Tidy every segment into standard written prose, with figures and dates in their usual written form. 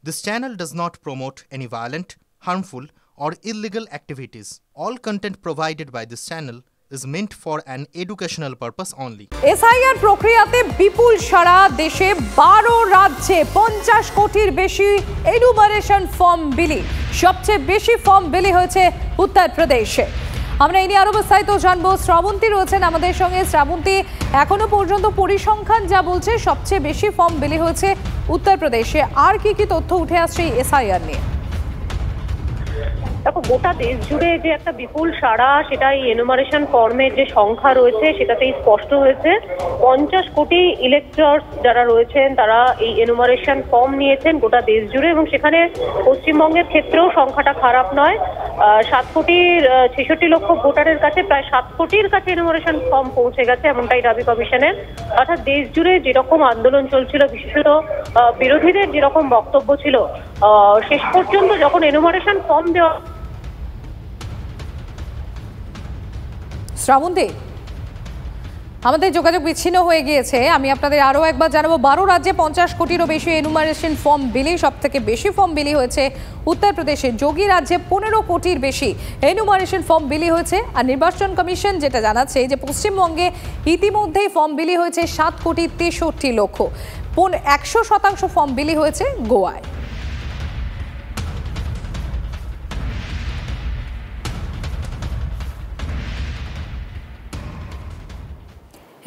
This channel does not promote any violent, harmful, or illegal activities. All content provided by this channel is meant for an educational purpose only. SIR প্রক্রিয়াতে বিপুল সারা দেশে 12 রাজ্যে 50 কোটির বেশি enumeration form বিলি। সবচেয়ে বেশি form বিলি হয়েছে উত্তরপ্রদেশে। আমরা এই নিয়ে আরো বিস্তারিত জানবো। শ্রাবন্তী রয়েছেন আমাদের সঙ্গে। শ্রাবন্তী, এখনো পর্যন্ত পরিসংখ্যান যা বলছে সবচেয়ে বেশি ফর্ম বিলি হয়েছে উত্তরপ্রদেশে, আর কি কি তথ্য উঠে আসছে SIR নিয়ে? দেখো, গোটা দেশ জুড়ে যে একটা বিপুল সাড়া, সেটা এই এনুমারেশন ফর্মের যে সংখ্যা রয়েছে সেটাতেই স্পষ্ট হয়েছে। 50 কোটি ইলেক্টর্স যারা রয়েছেন তারা এই এনুমারেশন ফর্ম নিয়েছেন গোটা দেশ জুড়ে, এবং সেখানে পশ্চিমবঙ্গের ক্ষেত্রেও সংখ্যাটা খারাপ নয়। 7 কোটির 66 লক্ষ ভোটারের কাছে প্রায় 7 কোটির কাছে এনুমারেশন ফর্ম পৌঁছে গেছে, এমনটাই দাবি কমিশনের। অর্থাৎ দেশ জুড়ে যেরকম আন্দোলন চলছিল, বিশেষত বিরোধীদের যেরকম বক্তব্য ছিল, শেষ পর্যন্ত যখন এনুমারেশন ফর্ম দেওয়া। শ্রাবন্তী, আমাদের যোগাযোগ বিচ্ছিন্ন হয়ে গিয়েছে। আমি আপনাদের আরও একবার জানাবো, 12 রাজ্যে 50 কোটিরও বেশি এনুমারেশন ফর্ম বিলি। সব থেকে বেশি ফর্ম বিলি হয়েছে উত্তরপ্রদেশে। যোগী রাজ্যে 15 কোটির বেশি এনুমারেশন ফর্ম বিলি হয়েছে। আর নির্বাচন কমিশন যেটা জানাচ্ছে যে পশ্চিমবঙ্গে ইতিমধ্যেই ফর্ম বিলি হয়েছে 7 কোটি 63 লক্ষ। 100% ফর্ম বিলি হয়েছে গোয়ায়।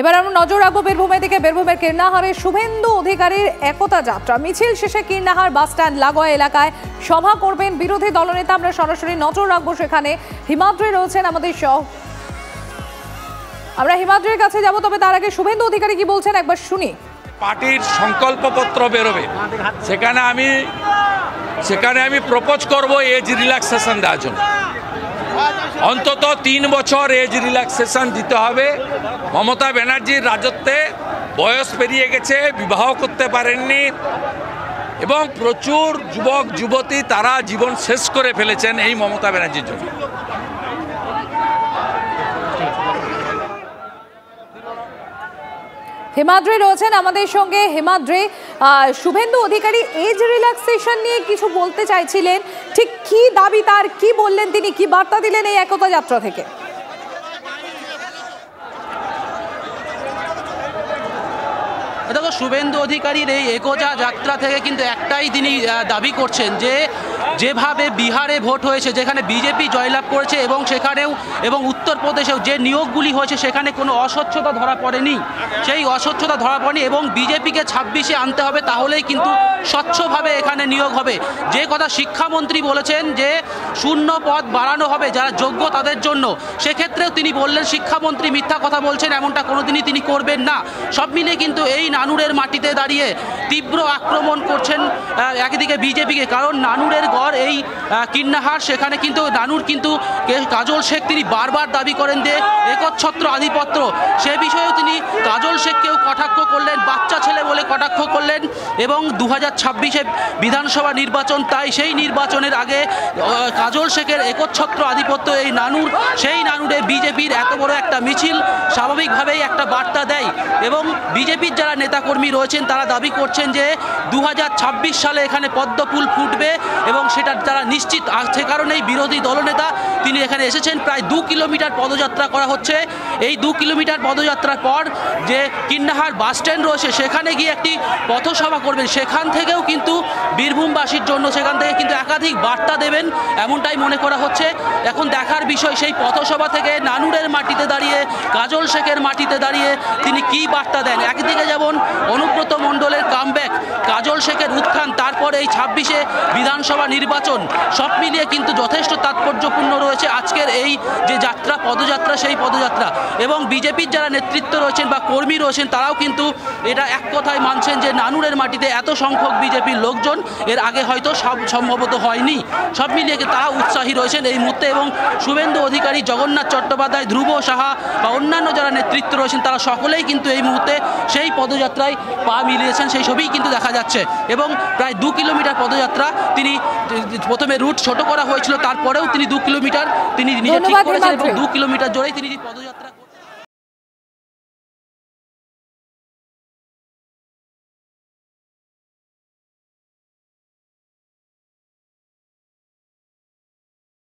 এবার আমরা নজর রাখবো বীরভূমের দিকে। বীরভূমের কীর্ণাহারে শুভেন্দু অধিকারীর একতা যাত্রা মিছিল শেষে কীর্ণাহার বাস স্ট্যান্ড লাগোয়া এলাকায় সভা করবেন বিরোধী দলনেতা। আমরা সরাসরি নজর রাখবো সেখানে। হিমাদ্রি রয়েছেন আমাদের আমরা হিমাদ্রির কাছে যাব, তবে তার আগে শুভেন্দু অধিকারী কি বলছেন একবার শুনি। পার্টির সংকল্পপত্র বেরোবে, সেখানে আমি প্রপোজ করব এজ রিল্যাক্সেশন দেওয়ার জন্য। অন্তত 3 বছর এজ রিল্যাক্সেশন দিতে হবে। মমতা ব্যানার্জির রাজত্বে বয়স পেরিয়ে গেছে, বিবাহ করতে পারেননি, এবং প্রচুর যুবক যুবতী তারা জীবন শেষ করে ফেলেছেন এই মমতা ব্যানার্জির জন্য। হিমাদ্রি রয়েছেন আমাদের সঙ্গে। হিমাদ্রি, শুভেন্দু অধিকারী এজ রিল্যাক্সেশন নিয়ে কিছু বলতে চাইছিলেন, ঠিক কি দাবি তার, কি বললেন তিনি, কি বার্তা দিলেন এই একতা যাত্রা থেকে? দেখো, শুভেন্দু অধিকারীর এই একতা যাত্রা থেকে কিন্তু একটাই তিনি দাবি করছেন যে যেভাবে বিহারে ভোট হয়েছে, যেখানে বিজেপি জয়লাভ করেছে, এবং সেখানেও এবং উত্তরপ্রদেশেও যে নিয়োগগুলি হয়েছে সেখানে কোনো অস্বচ্ছতা ধরা পড়েনি, সেই অস্বচ্ছতা ধরা পড়েনি, এবং বিজেপিকে 26-এ আনতে হবে, তাহলেই কিন্তু স্বচ্ছভাবে এখানে নিয়োগ হবে। যে কথা শিক্ষামন্ত্রী বলেছেন যে 0 পদ বাড়ানো হবে যারা যোগ্য তাদের জন্য, সেক্ষেত্রেও তিনি বললেন শিক্ষামন্ত্রী মিথ্যা কথা বলছেন, এমনটা কোনোদিনই তিনি করবেন না। সব মিলিয়ে কিন্তু এই নানুরের মাটিতে দাঁড়িয়ে তীব্র আক্রমণ করছেন একদিকে বিজেপিকে, কারণ নানুরের গড় এই কীর্ণাহার, সেখানে কিন্তু নানুর কিন্তু কাজল শেখ তিনি বারবার দাবি করেন যে একচ্ছত্র আধিপত্য, সে বিষয়েও তিনি কাজল শেখকেও কটাক্ষ করলেন, বাচ্চা ছেলে বলে কটাক্ষ করলেন। এবং 2026-এ বিধানসভা নির্বাচন, তাই সেই নির্বাচনের আগে কাজল শেখের একচ্ছত্র আধিপত্য এই নানুর, সেই নানুরে বিজেপির এত বড় একটা মিছিল স্বাভাবিকভাবেই একটা বার্তা দেয়। এবং বিজেপির যারা নেতাকর্মী রয়েছেন তারা দাবি করছেন যে 2026 সালে এখানে পদ্মফুল ফুটবে, এবং সেটা তারা নিশ্চিত। সে কারণেই বিরোধী দলনেতা তিনি এখানে এসেছেন। প্রায় 2 কিলোমিটার পদযাত্রা করা হচ্ছে। এই 2 কিলোমিটার পদযাত্রার পর যে কীর্ণাহার বাস স্ট্যান্ড রয়েছে সেখানে গিয়ে একটি পথসভা করবেন। সেখান থেকেও কিন্তু বীরভূমবাসীর জন্য সেখান থেকে কিন্তু একাধিক বার্তা দেবেন, এমনটাই মনে করা হচ্ছে। এখন দেখার বিষয় সেই পথসভা থেকে নানুরের মাটিতে দাঁড়িয়ে, কাজল শেখের মাটিতে দাঁড়িয়ে তিনি কি বার্তা দেন। একদিকে যেমন অনুব্রত মণ্ডলের কামব্যাক, কাজল শেখের উত্থান, তারপর এই 26-এ বিধানসভা নির্বাচন, সব মিলিয়ে কিন্তু যথেষ্ট তাৎপর্যপূর্ণ রয়েছে আজকের এই যে যাত্রা, পদযাত্রা, সেই পদযাত্রা। এবং বিজেপির যারা নেতৃত্ব রয়েছেন বা কর্মী রয়েছেন তারাও কিন্তু এটা এক কথায় মানছেন যে নানুরের মাটিতে এত সংখ্যক বিজেপির লোকজন এর আগে হয়তো সম্ভবত হয়নি। সব মিলিয়ে তারা উৎসাহী রয়েছেন এই মুহূর্তে। এবং শুভেন্দু অধিকারী, জগন্নাথ চট্টোপাধ্যায়, ধ্রুব সাহা বা অন্যান্য যারা নেতৃত্ব রয়েছেন তারা সকলেই কিন্তু এই মুহূর্তে সেই পদযাত্রায় পা মিলিয়েছেন, সেই ছবিই কিন্তু দেখা যাচ্ছে। এবং প্রায় 2 কিলোমিটার পদযাত্রা তিনি প্রথমে রুট ছোট করা হয়েছিল, তারপরেও তিনি 2 কিলোমিটার তিনি নিজে ঠিক করেছেন, এবং 2 কিলোমিটার জোরেই তিনি পদযাত্রা